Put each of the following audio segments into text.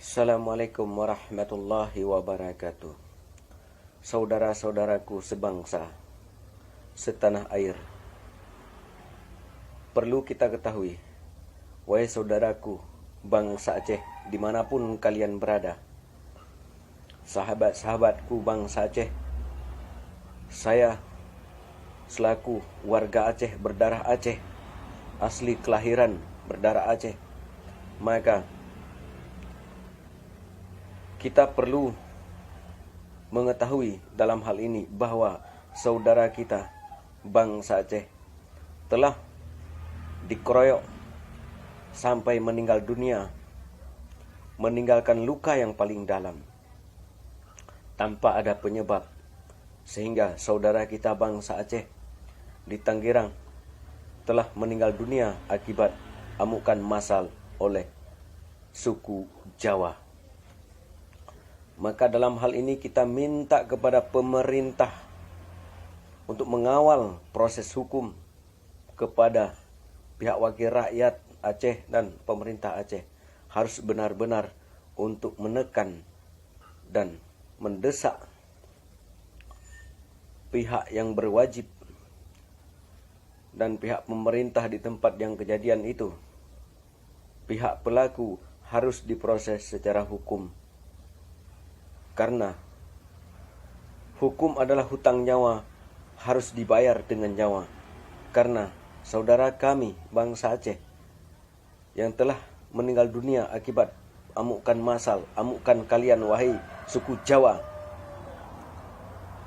Assalamualaikum warahmatullahi wabarakatuh. Saudara-saudaraku sebangsa, setanah air, perlu kita ketahui, wahai saudaraku bangsa Aceh, dimanapun kalian berada, sahabat-sahabatku bangsa Aceh, saya selaku warga Aceh, berdarah Aceh, asli kelahiran berdarah Aceh, maka kita perlu mengetahui dalam hal ini bahwa saudara kita bangsa Aceh telah dikeroyok sampai meninggal dunia, meninggalkan luka yang paling dalam tanpa ada penyebab, sehingga saudara kita bangsa Aceh di Tangerang telah meninggal dunia akibat amukan massal oleh suku Jawa. Maka dalam hal ini kita minta kepada pemerintah untuk mengawal proses hukum kepada pihak wakil rakyat Aceh dan pemerintah Aceh, harus benar-benar untuk menekan dan mendesak pihak yang berwajib dan pihak pemerintah di tempat yang kejadian itu. Pihak pelaku harus diproses secara hukum, karena hukum adalah hutang nyawa, harus dibayar dengan nyawa. Karena saudara kami bangsa Aceh yang telah meninggal dunia akibat amukan massal, amukan kalian wahai suku Jawa,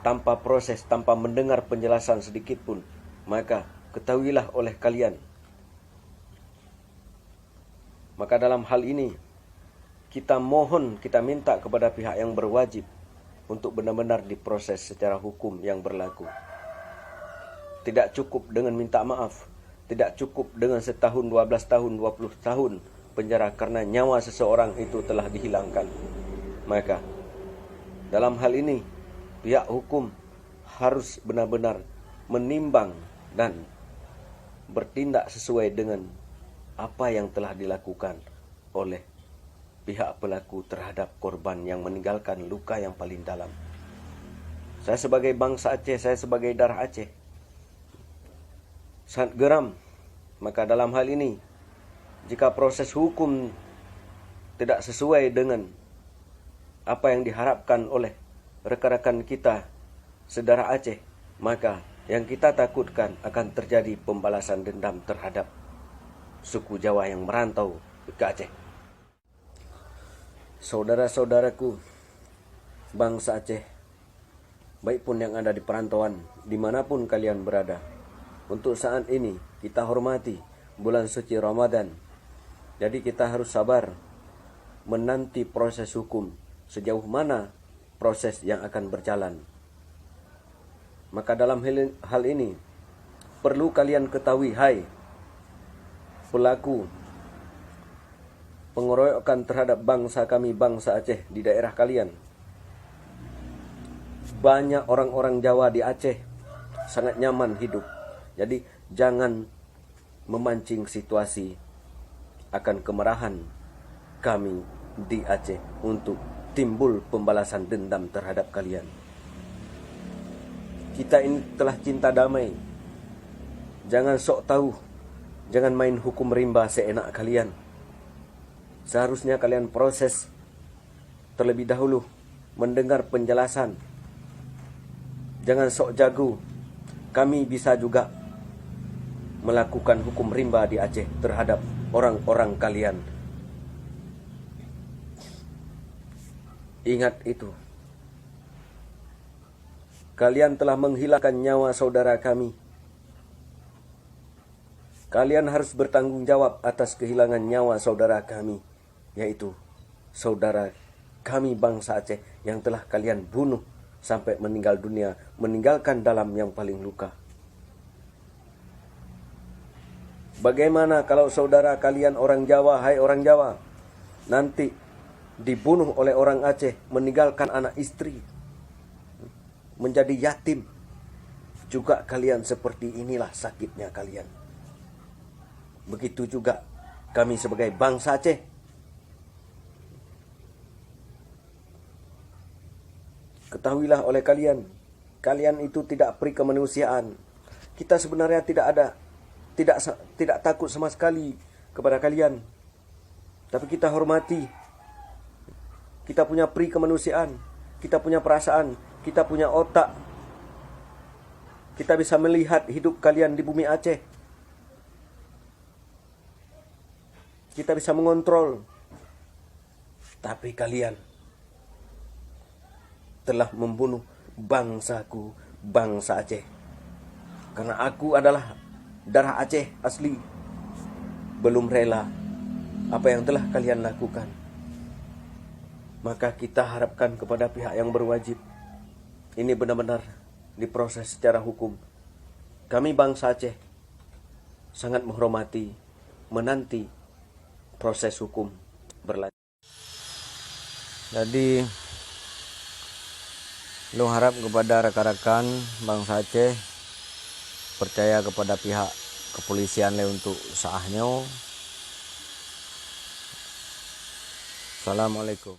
tanpa proses, tanpa mendengar penjelasan sedikit pun, maka ketahuilah oleh kalian. Maka dalam hal ini kita mohon, kita minta kepada pihak yang berwajib untuk benar-benar diproses secara hukum yang berlaku. Tidak cukup dengan minta maaf, tidak cukup dengan setahun, 12 tahun, 20 tahun penjara karena nyawa seseorang itu telah dihilangkan. Maka dalam hal ini pihak hukum harus benar-benar menimbang dan bertindak sesuai dengan apa yang telah dilakukan oleh pihak pelaku terhadap korban yang meninggalkan luka yang paling dalam. Saya sebagai bangsa Aceh, saya sebagai darah Aceh, sangat geram. Maka dalam hal ini, jika proses hukum tidak sesuai dengan apa yang diharapkan oleh rekan-rekan kita sedara Aceh, maka yang kita takutkan akan terjadi pembalasan dendam terhadap suku Jawa yang merantau ke Aceh. Saudara-saudaraku bangsa Aceh, baik pun yang ada di perantauan, dimanapun kalian berada, untuk saat ini kita hormati bulan suci Ramadan. Jadi kita harus sabar menanti proses hukum, sejauh mana proses yang akan berjalan. Maka dalam hal ini perlu kalian ketahui, hai pelaku pengeroyokan terhadap bangsa kami, bangsa Aceh di daerah kalian. Banyak orang-orang Jawa di Aceh sangat nyaman hidup. Jadi jangan memancing situasi akan kemarahan kami di Aceh untuk timbul pembalasan dendam terhadap kalian. Kita ini telah cinta damai. Jangan sok tahu, jangan main hukum rimba seenak kalian. Seharusnya kalian proses terlebih dahulu, mendengar penjelasan. Jangan sok jago. Kami bisa juga melakukan hukum rimba di Aceh terhadap orang-orang kalian. Ingat itu. Kalian telah menghilangkan nyawa saudara kami. Kalian harus bertanggung jawab atas kehilangan nyawa saudara kami, yaitu saudara kami bangsa Aceh yang telah kalian bunuh sampai meninggal dunia, meninggalkan dalam yang paling luka. Bagaimana kalau saudara kalian orang Jawa, hai orang Jawa, nanti dibunuh oleh orang Aceh, meninggalkan anak istri, menjadi yatim? Juga kalian seperti inilah sakitnya kalian. Begitu juga kami sebagai bangsa Aceh Ketahuilah oleh kalian, kalian itu tidak peri kemanusiaan. Kita sebenarnya tidak takut sama sekali kepada kalian. Tapi kita hormati. Kita punya peri kemanusiaan, kita punya perasaan, kita punya otak. Kita bisa melihat hidup kalian di bumi Aceh. Kita bisa mengontrol. Tapi kalian telah membunuh bangsaku, bangsa Aceh. Karena aku adalah darah Aceh asli. Belum rela apa yang telah kalian lakukan. Maka kita harapkan kepada pihak yang berwajib, ini benar-benar diproses secara hukum. Kami bangsa Aceh sangat menghormati, menanti proses hukum berlanjut. Jadi lu harap kepada rekan-rekan bangsa Aceh percaya kepada pihak kepolisian le untuk saahnya. Assalamualaikum.